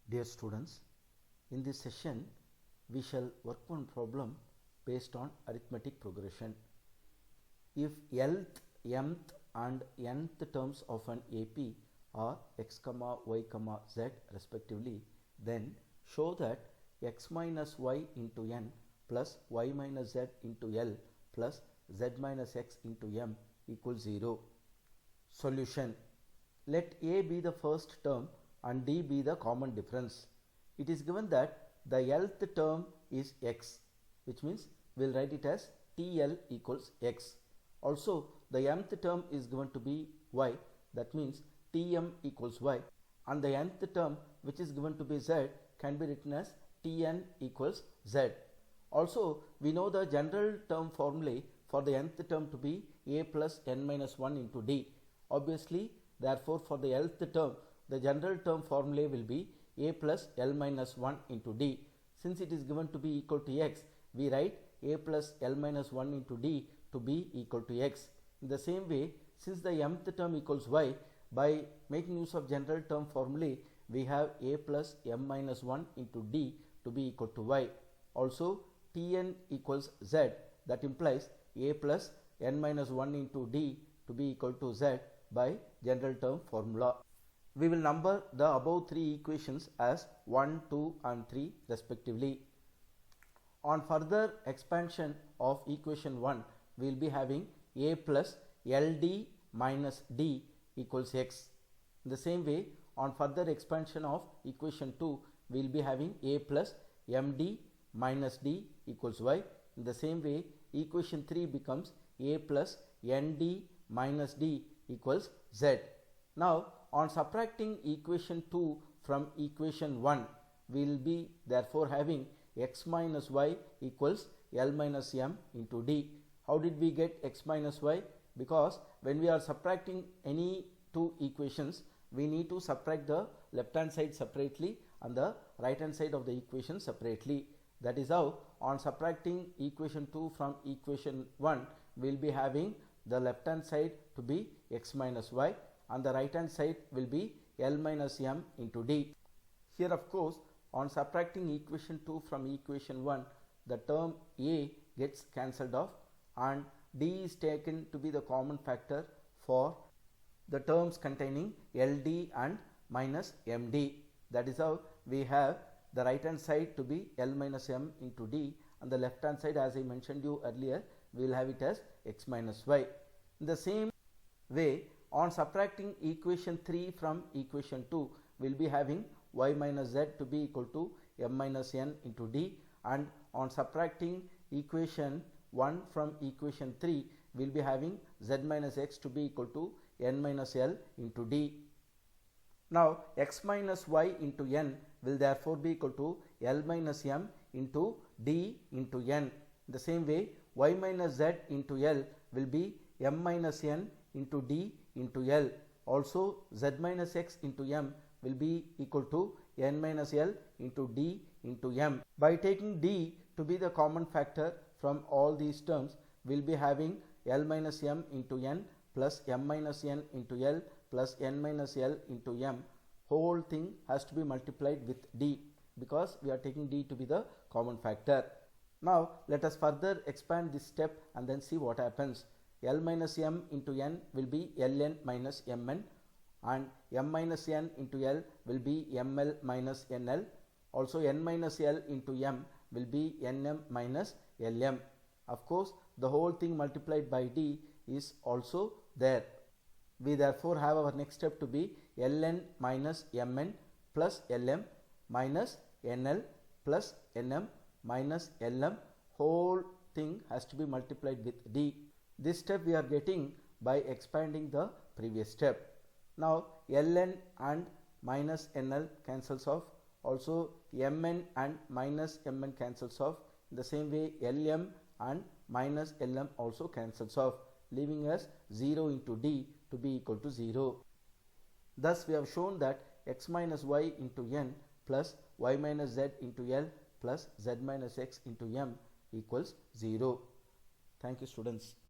Dear students, in this session we shall work on problem based on arithmetic progression. If lth, mth and nth terms of an AP are x, y, z respectively, then show that x minus y into n plus y minus z into L plus z minus x into m equals 0. Solution: let A be the first term and D be the common difference. It is given that the lth term is x, which means we will write it as TL equals x. Also, the mth term is given to be y, that means Tm equals y, and the nth term which is given to be z can be written as Tn equals z. Also, we know the general term formulae for the nth term to be a plus n minus 1 into d. Obviously, therefore, for the lth term, the general term formulae will be a plus L minus 1 into d. Since it is given to be equal to x, we write a plus L minus 1 into d to be equal to x. In the same way, since the mth term equals y, by making use of general term formulae, we have a plus m minus 1 into d to be equal to y. Also, Tn equals z, that implies a plus n minus 1 into d to be equal to z by general term formula. We will number the above three equations as 1, 2 and 3 respectively. On further expansion of equation 1, we will be having a plus ld minus d equals x. In the same way, on further expansion of equation 2, we will be having a plus md minus d equals y. In the same way, equation 3 becomes a plus nd minus d equals z. Now, on subtracting equation 2 from equation 1, we will be therefore having x minus y equals L minus m into d. How did we get x minus y? Because when we are subtracting any two equations, we need to subtract the left hand side separately and the right hand side of the equation separately. That is how, on subtracting equation 2 from equation 1, we will be having the left hand side to be x minus y and the right hand side will be L minus m into d. Here, of course, on subtracting equation 2 from equation 1, the term a gets cancelled off and d is taken to be the common factor for the terms containing ld and minus md. That is how we have the right hand side to be L minus m into d and the left hand side, as I mentioned you earlier, we will have it as x minus y. In the same way, on subtracting equation 3 from equation 2, we will be having y minus z to be equal to m minus n into d, and on subtracting equation 1 from equation 3, we will be having z minus x to be equal to n minus l into d. Now, x minus y into n will therefore be equal to L minus m into d into n. In the same way, y minus z into L will be m minus n into d into L. Also, z minus x into m will be equal to n minus L into d into m. By taking d to be the common factor from all these terms, we will be having L minus m into n plus m minus n into L plus n minus L into m. Whole thing has to be multiplied with d because we are taking d to be the common factor. Now, let us further expand this step and then see what happens. L minus m into n will be Ln minus mn and m minus n into L will be ml minus nl. Also, n minus L into m will be nm minus lm. Of course, the whole thing multiplied by d is also there. We therefore have our next step to be Ln minus mn plus Lm minus nl plus nm minus lm. Whole thing has to be multiplied with d. This step we are getting by expanding the previous step. Now, Ln and minus nl cancels off. Also, mn and minus mn cancels off. In the same way, Lm and minus Lm also cancels off, leaving us 0 into d to be equal to 0. Thus, we have shown that x minus y into n plus y minus z into L plus z minus x into m equals 0. Thank you, students.